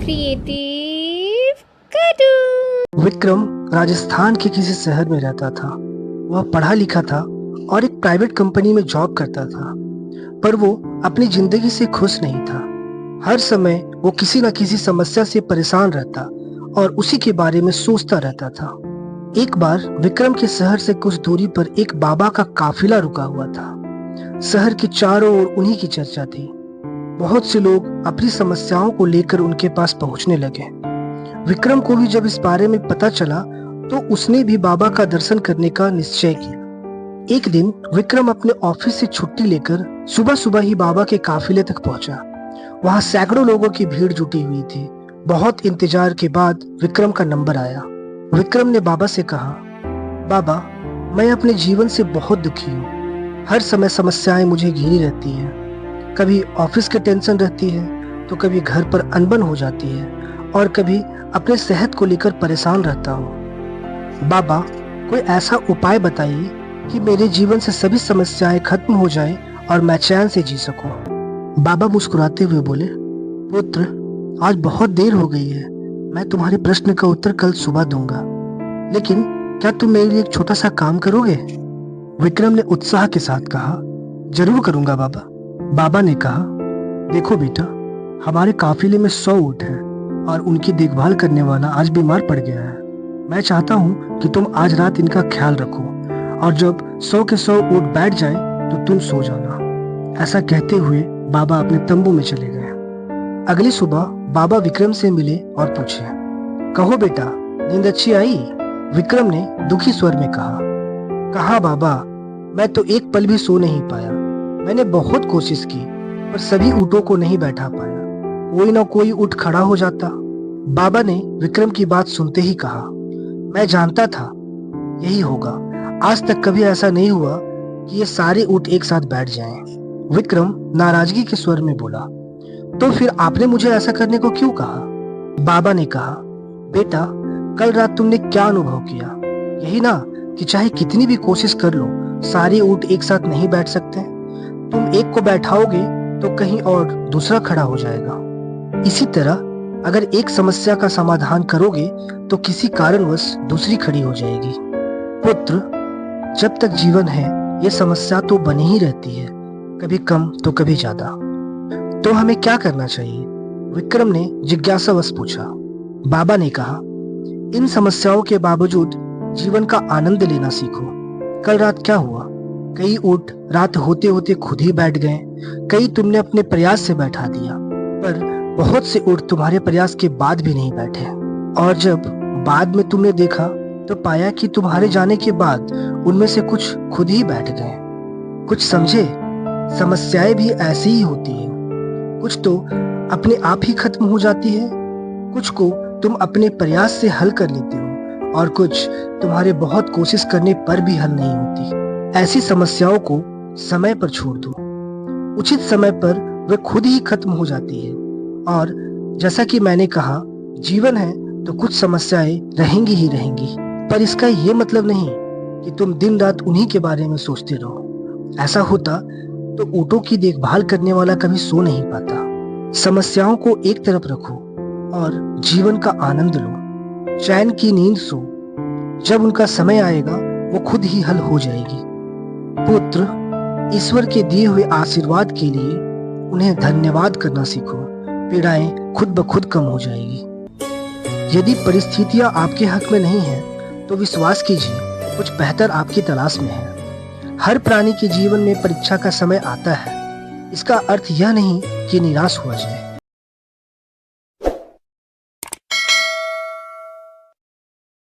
Creative cartoon. Vikram Rajasthan के किसी शहर में रहता था। वह पढ़ा लिखा था और एक प्राइवेट कंपनी में जॉब करता था, पर वो अपनी जिंदगी से खुश नहीं था। हर समय वो किसी न किसी समस्या से परेशान रहता और उसी के बारे में सोचता रहता था। एक बार विक्रम के शहर से कुछ दूरी पर एक बाबा का काफिला रुका हुआ था। शहर के चारों ओर उन्हीं की चर्चा थी। बहुत से लोग अपनी समस्याओं को लेकर उनके पास पहुंचने लगे। विक्रम को भी जब इस बारे में पता चला तो उसने भी बाबा का दर्शन करने का निश्चय किया। एक दिन विक्रम अपने ऑफिस से छुट्टी लेकर सुबह सुबह ही बाबा के काफिले तक पहुंचा। वहां सैकड़ों लोगों की भीड़ जुटी हुई थी। बहुत इंतजार के बाद विक्रम का नंबर आया। विक्रम ने बाबा से कहा, बाबा, मैं अपने जीवन से बहुत दुखी हूँ। हर समय समस्याएं मुझे घेरी रहती हैं। कभी ऑफिस की टेंशन रहती है तो कभी घर पर अनबन हो जाती है और कभी अपने सेहत को लेकर परेशान रहता हूँ। बाबा, कोई ऐसा उपाय बताइए कि मेरे जीवन से सभी समस्याएं खत्म हो जाएं और मैं चैन से जी सकूं। बाबा मुस्कुराते हुए बोले, पुत्र, आज बहुत देर हो गई है। मैं तुम्हारे प्रश्न का उत्तर कल सुबह दूंगा, लेकिन क्या तुम मेरे लिए एक छोटा सा काम करोगे? विक्रम ने उत्साह के साथ कहा, जरूर करूंगा बाबा। बाबा ने कहा, देखो बेटा, हमारे काफिले में 100 ऊंट हैं और उनकी देखभाल करने वाला आज बीमार पड़ गया है। मैं चाहता हूँ कि तुम आज रात इनका ख्याल रखो और जब 100 के 100 ऊंट बैठ जाएं तो तुम सो जाना। ऐसा कहते हुए बाबा अपने तंबू में चले गए। अगली सुबह बाबा विक्रम से मिले और पूछे, कहो बेटा, नींद अच्छी आई? विक्रम ने दुखी स्वर में कहा बाबा, मैं तो एक पल भी सो नहीं पाया। मैंने बहुत कोशिश की पर सभी ऊँटों को नहीं बैठा पाया। कोई ना कोई ऊँट खड़ा हो जाता। बाबा ने विक्रम की बात सुनते ही कहा, मैं जानता था यही होगा। आज तक कभी ऐसा नहीं हुआ कि ये सारे ऊँट एक साथ बैठ जाएं। विक्रम नाराजगी के स्वर में बोला, तो फिर आपने मुझे ऐसा करने को क्यों कहा? बाबा ने कहा, बेटा, कल रात तुमने क्या अनुभव किया? यही ना कि चाहे कितनी भी कोशिश कर लो, सारे ऊँट एक साथ नहीं बैठ सकते। तुम एक को बैठाओगे तो कहीं और दूसरा खड़ा हो जाएगा। इसी तरह अगर एक समस्या का समाधान करोगे तो किसी कारणवश दूसरी खड़ी हो जाएगी। पुत्र, जब तक जीवन है ये समस्या तो बनी ही रहती है, कभी कम तो कभी ज्यादा। तो हमें क्या करना चाहिए? विक्रम ने जिज्ञासावश पूछा। बाबा ने कहा, इन समस्याओं के बावजूद जीवन का आनंद लेना सीखो। कल रात क्या हुआ? कई ऊँट रात होते होते खुद ही बैठ गए। कई तुमने अपने प्रयास से बैठा दिया, पर बहुत से ऊँट तुम्हारे प्रयास के बाद भी नहीं बैठे। और जब बाद में तुमने देखा तो पाया कि तुम्हारे जाने के बाद उनमें से कुछ खुद ही बैठ गए। कुछ समझे? समस्याएं भी ऐसी ही होती है। कुछ तो अपने आप ही खत्म हो जाती है, कुछ को तुम अपने प्रयास से हल कर लेते हो और कुछ तुम्हारे बहुत कोशिश करने पर भी हल नहीं होती। ऐसी समस्याओं को समय पर छोड़ दो। उचित समय पर वे खुद ही खत्म हो जाती है। और जैसा कि मैंने कहा, जीवन है तो कुछ समस्याएं रहेंगी ही रहेंगी, पर इसका ये मतलब नहीं कि तुम दिन रात उन्हीं के बारे में सोचते रहो। ऐसा होता तो ऊँटों की देखभाल करने वाला कभी सो नहीं पाता। समस्याओं को एक तरफ रखो और जीवन का आनंद लो। चैन की नींद सो। जब उनका समय आएगा वो खुद ही हल हो जाएगी। पुत्र, ईश्वर के दिए हुए आशीर्वाद के लिए उन्हें धन्यवाद करना सीखो। पीड़ाएं खुद ब खुद कम हो जाएगी। यदि परिस्थितियां आपके हक में नहीं है तो विश्वास कीजिए, कुछ बेहतर आपकी तलाश में है। हर प्राणी के जीवन में परीक्षा का समय आता है। इसका अर्थ यह नहीं कि निराश हुआ जाए।